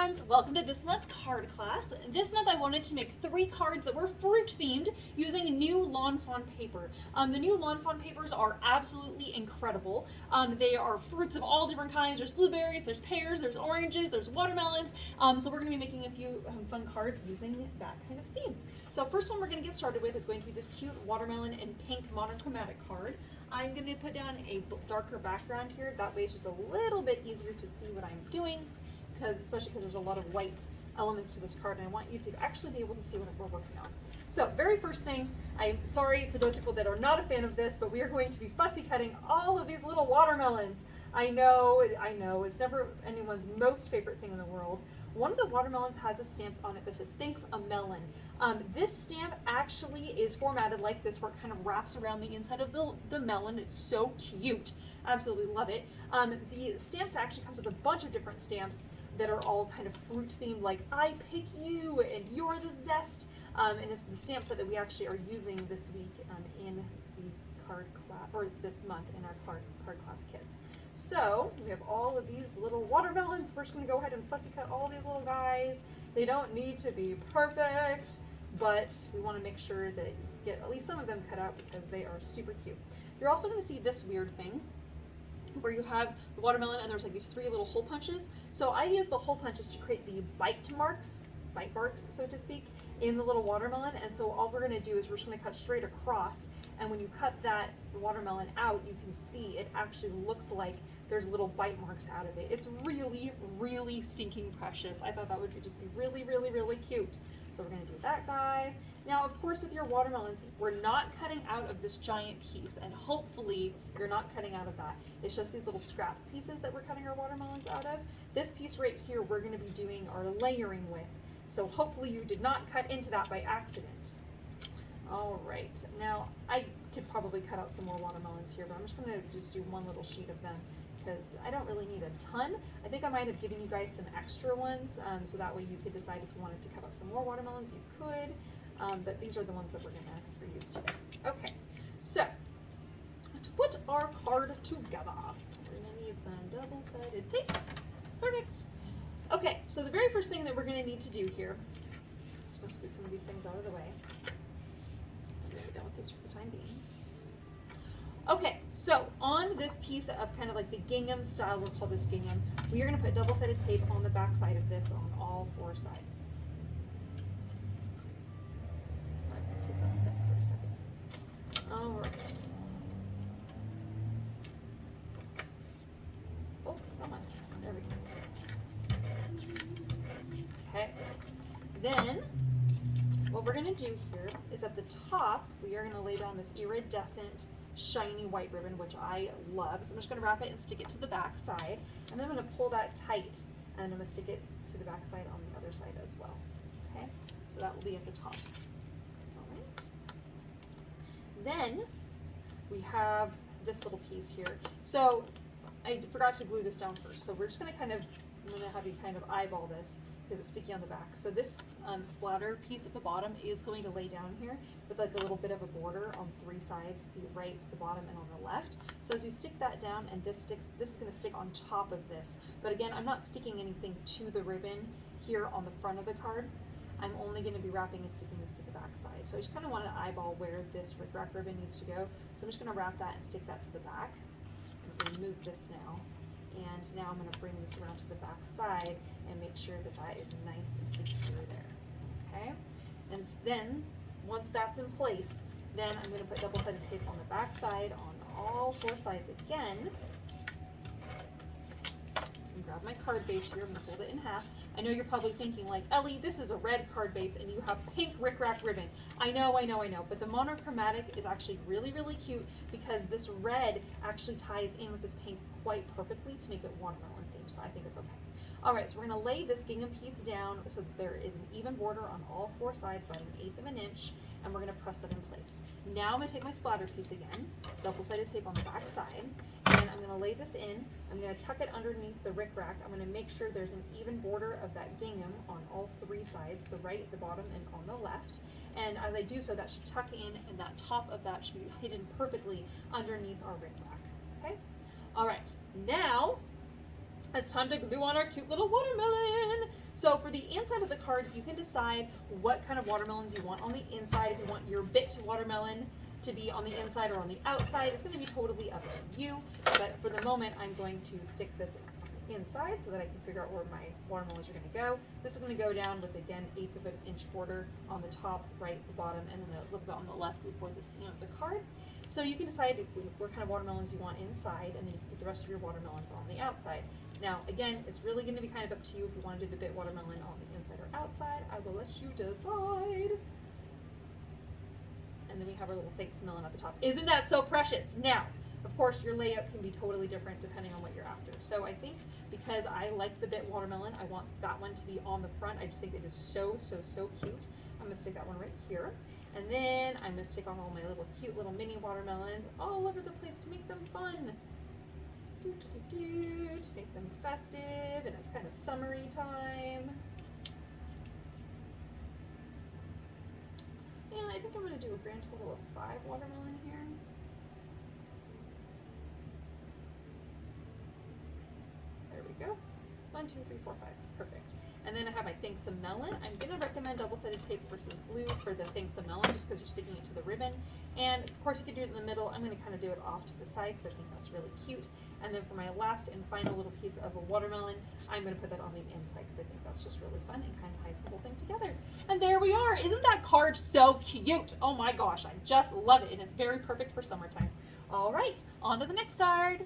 friends, welcome to this month's card class. This month I wanted to make 3 cards that were fruit themed using new Lawn Fawn paper. The new Lawn Fawn papers are absolutely incredible. They are fruits of all different kinds. There's blueberries, there's pears, there's oranges, there's watermelons. So we're going to be making a few fun cards using that kind of theme. So first one we're going to get started with is going to be this cute watermelon and pink monochromatic card. I'm going to put down a darker background here. That way it's just a little bit easier to see what I'm doing, especially because there's a lot of white elements to this card and I want you to actually be able to see what we're working on. So very first thing, I'm sorry for those people that are not a fan of this, but we are going to be fussy cutting all of these little watermelons. I know, it's never anyone's most favorite thing in the world. One of the watermelons has a stamp on it that says, "Thanks, a melon." This stamp actually is formatted like this, where it kind of wraps around the inside of the melon. It's so cute. Absolutely love it. The stamps actually comes with a bunch of different stamps that are all kind of fruit themed, like "I pick you" and "You're the zest." And it's the stamps that we actually are using this week in the card class, or this month in our card class kits. So we have all of these little watermelons. We're just going to go ahead and fussy cut all of these little guys. They don't need to be perfect, but we want to make sure that you get at least some of them cut out because they are super cute. You're also going to see this weird thing where you have the watermelon and there's like these 3 little hole punches. So I use the hole punches to create the bite marks, so to speak, in the little watermelon. And so all we're going to do is we're just going to cut straight across. And when you cut that watermelon out, you can see it actually looks like there's little bite marks out of it. It's really, really stinking precious. I thought that would just be really, really, really cute. So we're going to do that guy. Now, of course, with your watermelons, we're not cutting out of this giant piece, and hopefully you're not cutting out of that. It's just these little scrap pieces that we're cutting our watermelons out of. This piece right here, we're going to be doing our layering with. So hopefully you did not cut into that by accident. All right, now I could probably cut out some more watermelons here, but I'm just going to do one little sheet of them because I don't really need a ton. I think I might have given you guys some extra ones, so that way you could decide if you wanted to cut out some more watermelons, you could. But these are the ones that we're going to reuse today. Okay, so to put our card together, we're going to need some double-sided tape. Perfect. Okay, so the very first thing that we're going to need to do here, let's scoot some of these things out of the way. I'm going to be done with this for the time being. Okay, so on this piece of kind of like the gingham style, we'll call this gingham, we are going to put double-sided tape on the back side of this on all 4 sides. Take that step for a second. All right. Oh, come on. There we go. Okay. Then what we're going to do here is at the top, we are going to lay down this iridescent shiny white ribbon, which I love. So I'm just going to wrap it and stick it to the back side. And then I'm going to pull that tight and I'm going to stick it to the back side on the other side as well. Okay, so that will be at the top. All right. Then we have this little piece here. So I forgot to glue this down first. So we're just going to I'm going to have you kind of eyeball this because it's sticky on the back. So this splatter piece at the bottom is going to lay down here with like a little bit of a border on 3 sides, the right, the bottom, and on the left. So as you stick that down, and this is going to stick on top of this. But again, I'm not sticking anything to the ribbon here on the front of the card. I'm only going to be wrapping and sticking this to the back side. So I just kind of want to eyeball where this rickrack ribbon needs to go. So I'm just going to wrap that and stick that to the back. I'm going to move this now. And now I'm going to bring this around to the back side and make sure that that is nice and secure there. Okay? And then, once that's in place, then I'm going to put double-sided tape on the back side on all 4 sides again. And grab my card base here. I'm going to fold it in half. I know you're probably thinking like, Ellie, this is a red card base and you have pink rickrack ribbon. I know, but the monochromatic is actually really, really cute because this red actually ties in with this pink quite perfectly to make it watermelon themed, so I think it's okay. All right, so we're going to lay this gingham piece down so that there is an even border on all 4 sides, about 1/8 of an inch, and we're going to press that in place. Now I'm going to take my splatter piece again, double-sided tape on the back side, and I'm going to lay this in. I'm going to tuck it underneath the rickrack. I'm going to make sure there's an even border of that gingham on all 3 sides, the right, the bottom, and on the left. And as I do so, that should tuck in, and that top of that should be hidden perfectly underneath our rickrack. Okay? All right, now It's time to glue on our cute little watermelon. So for the inside of the card, you can decide what kind of watermelons you want on the inside. If you want your bit watermelon to be on the inside or on the outside, it's going to be totally up to you. But for the moment, I'm going to stick this inside so that I can figure out where my watermelons are going to go. This is going to go down with, again, 1/8 of an inch border on the top, right, the bottom, and then a little bit on the left before the seam of the card. So you can decide what kind of watermelons you want inside, and then you can put the rest of your watermelons on the outside. Now, again, it's really going to be kind of up to you if you want to do the bit watermelon on the inside or outside. I will let you decide. And then we have our little fake melon at the top. Isn't that so precious? Now, of course, your layout can be totally different depending on what you're after. So I think because I like the bit watermelon, I want that one to be on the front. I just think it is so, so, so cute. I'm going to stick that one right here. And then I'm going to stick on all my little cute little mini watermelons all over the place to make them fun. To make them festive, and it's kind of summery time. And I think I'm going to do a grand total of 5 watermelon here. There we go. 1, 2, 3, 4, 5. Perfect. And then I have my Thanks a Melon. I'm going to recommend double-sided tape versus glue for the Thanks a Melon just because you're sticking it to the ribbon. And of course you could do it in the middle. I'm going to kind of do it off to the side because I think that's really cute. And then for my last and final little piece of a watermelon, I'm going to put that on the inside because I think that's just really fun and kind of ties the whole thing together. And there we are. Isn't that card so cute? Oh my gosh, I just love it. And it's very perfect for summertime. All right, on to the next card.